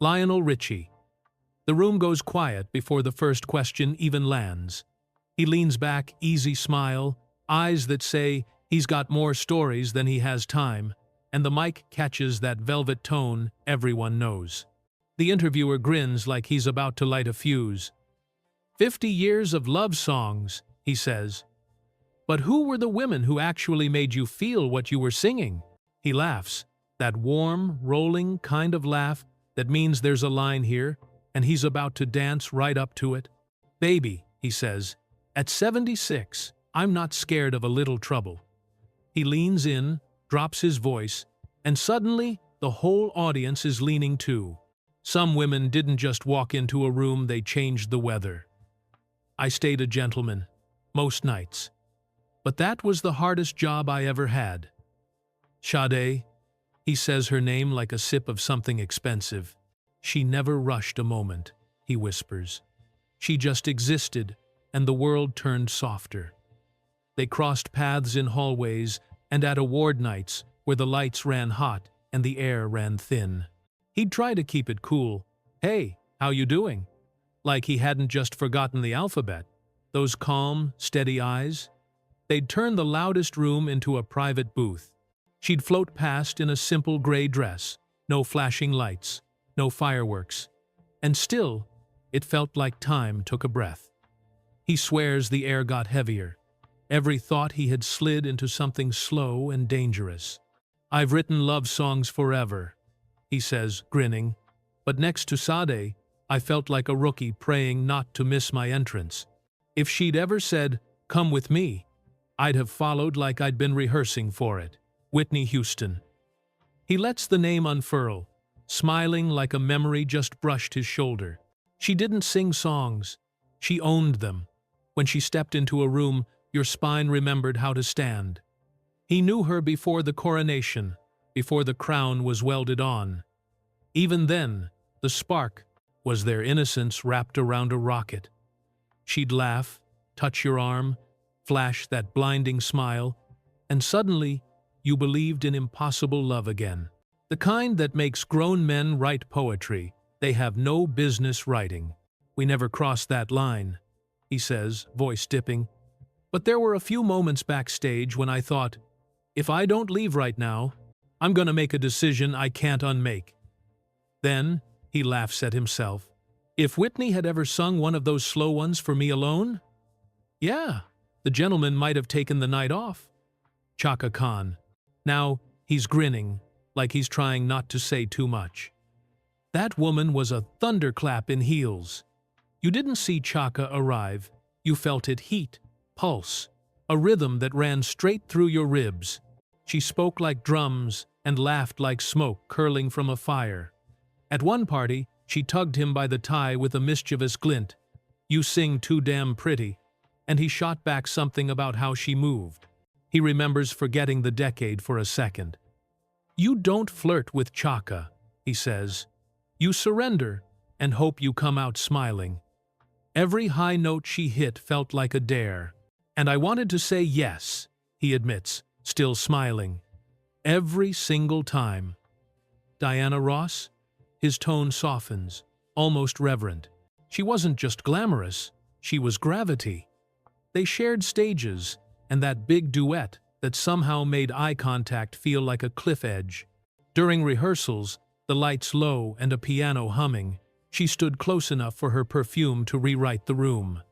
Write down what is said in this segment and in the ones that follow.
Lionel Richie. The room goes quiet before the first question even lands. He leans back, easy smile, eyes that say he's got more stories than he has time, and the mic catches that velvet tone everyone knows. The interviewer grins like he's about to light a fuse. 50 years of love songs, he says. But who were the women who actually made you feel what you were singing? He laughs, that warm, rolling kind of laugh that means there's a line here, and he's about to dance right up to it. Baby, he says, at 76, I'm not scared of a little trouble. He leans in, drops his voice, and suddenly the whole audience is leaning too. Some women didn't just walk into a room, they changed the weather. I stayed a gentleman, most nights. But that was the hardest job I ever had. Sade, he says her name like a sip of something expensive. She never rushed a moment, he whispers. She just existed, and the world turned softer. They crossed paths in hallways and at award nights where the lights ran hot and the air ran thin. He'd try to keep it cool. Hey, how you doing? Like he hadn't just forgotten the alphabet. Those calm, steady eyes. They'd turn the loudest room into a private booth. She'd float past in a simple gray dress, no flashing lights, no fireworks. And still, it felt like time took a breath. He swears the air got heavier. Every thought he had slid into something slow and dangerous. I've written love songs forever, he says, grinning. But next to Sade, I felt like a rookie praying not to miss my entrance. If she'd ever said, "Come with me," I'd have followed like I'd been rehearsing for it. Whitney Houston. He lets the name unfurl, smiling like a memory just brushed his shoulder. She didn't sing songs. She owned them. When she stepped into a room, your spine remembered how to stand. He knew her before the coronation, before the crown was welded on. Even then, the spark was their innocence wrapped around a rocket. She'd laugh, touch your arm, flash that blinding smile, and suddenly you believed in impossible love again. The kind that makes grown men write poetry they have no business writing. We never crossed that line, he says, voice dipping. But there were a few moments backstage when I thought, if I don't leave right now, I'm gonna make a decision I can't unmake. Then, he laughs at himself. If Whitney had ever sung one of those slow ones for me alone? Yeah, the gentleman might have taken the night off. Chaka Khan. Now, he's grinning, like he's trying not to say too much. That woman was a thunderclap in heels. You didn't see Chaka arrive, you felt it heat, pulse, a rhythm that ran straight through your ribs. She spoke like drums and laughed like smoke curling from a fire. At one party, she tugged him by the tie with a mischievous glint. You sing too damn pretty. And he shot back something about how she moved. He remembers forgetting the decade for a second. You don't flirt with Chaka, he says. You surrender and hope you come out smiling. Every high note she hit felt like a dare. And I wanted to say yes, he admits, still smiling. Every single time. Diana Ross? His tone softens, almost reverent. She wasn't just glamorous, she was gravity. They shared stages, and that big duet that somehow made eye contact feel like a cliff edge. During rehearsals, the lights low and a piano humming, she stood close enough for her perfume to rewrite the room.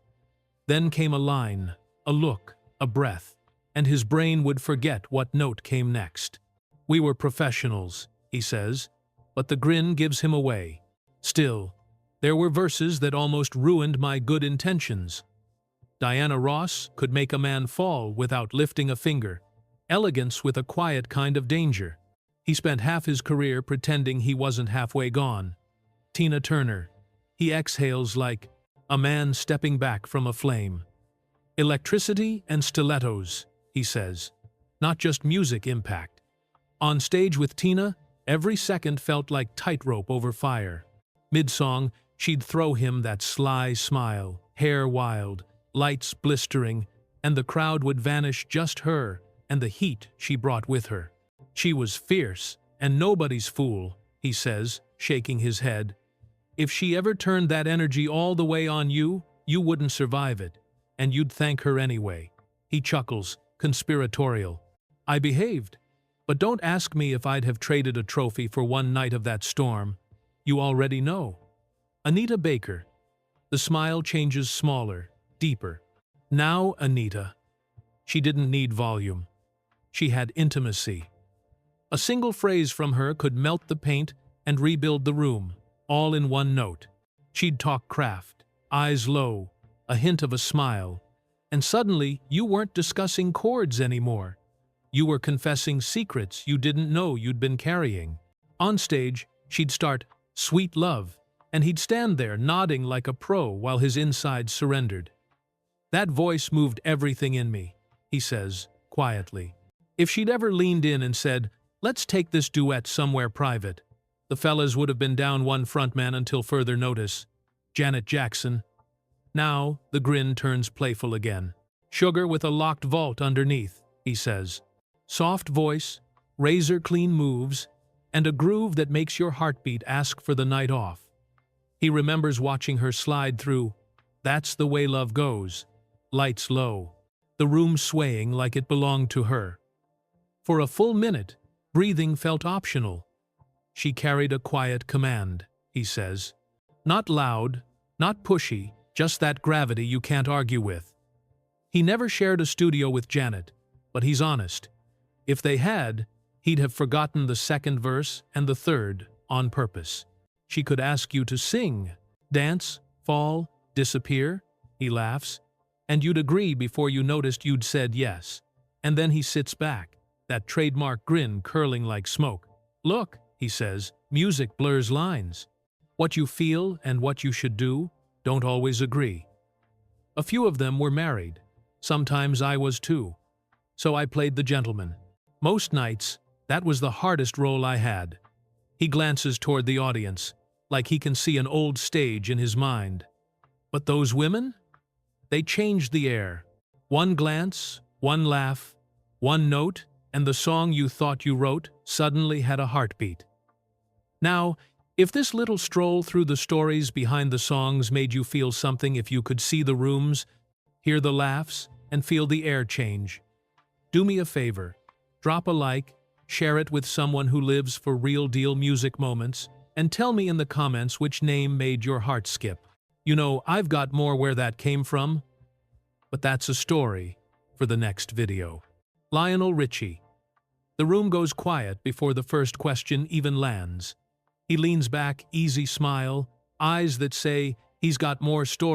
Then came a line, a look, a breath, and his brain would forget what note came next. We were professionals, he says, but the grin gives him away. Still, there were verses that almost ruined my good intentions. Diana Ross could make a man fall without lifting a finger, elegance with a quiet kind of danger. He spent half his career pretending he wasn't halfway gone. Tina Turner. He exhales like a man stepping back from a flame. Electricity and stilettos, he says, not just music impact. On stage with Tina, every second felt like tightrope over fire. Mid-song, she'd throw him that sly smile, hair wild, lights blistering, and the crowd would vanish, just her and the heat she brought with her. She was fierce and nobody's fool, he says, shaking his head. If she ever turned that energy all the way on you, you wouldn't survive it, and you'd thank her anyway. He chuckles, conspiratorial. I behaved. But don't ask me if I'd have traded a trophy for one night of that storm. You already know. Anita Baker. The smile changes smaller, deeper. Now, Anita. She didn't need volume. She had intimacy. A single phrase from her could melt the paint and rebuild the room, all in one note. She'd talk craft, eyes low, a hint of a smile, and suddenly you weren't discussing chords anymore. You were confessing secrets you didn't know you'd been carrying. On stage, she'd start "Sweet Love," and he'd stand there nodding like a pro while his insides surrendered. That voice moved everything in me, he says, quietly. If she'd ever leaned in and said, "Let's take this duet somewhere private," the fellas would have been down one frontman until further notice. Janet Jackson. Now, the grin turns playful again. Sugar with a locked vault underneath, he says. Soft voice, razor-clean moves, and a groove that makes your heartbeat ask for the night off. He remembers watching her slide through "That's the Way Love Goes," lights low, the room swaying like it belonged to her. For a full minute, breathing felt optional. She carried a quiet command, he says. Not loud, not pushy, just that gravity you can't argue with. He never shared a studio with Janet, but he's honest. If they had, he'd have forgotten the second verse and the third on purpose. She could ask you to sing, dance, fall, disappear, he laughs, and you'd agree before you noticed you'd said yes. And then he sits back, that trademark grin curling like smoke. Look, he says, music blurs lines. What you feel and what you should do don't always agree. A few of them were married. Sometimes I was too. So I played the gentleman. Most nights, that was the hardest role I had. He glances toward the audience, like he can see an old stage in his mind. But those women? They changed the air. One glance, one laugh, one note, and the song you thought you wrote suddenly had a heartbeat. Now, if this little stroll through the stories behind the songs made you feel something, if you could see the rooms, hear the laughs, and feel the air change, do me a favor. Drop a like, share it with someone who lives for real-deal music moments, and tell me in the comments which name made your heart skip. You know, I've got more where that came from, but that's a story for the next video. Lionel Richie. The room goes quiet before the first question even lands. He leans back, easy smile, eyes that say he's got more stories.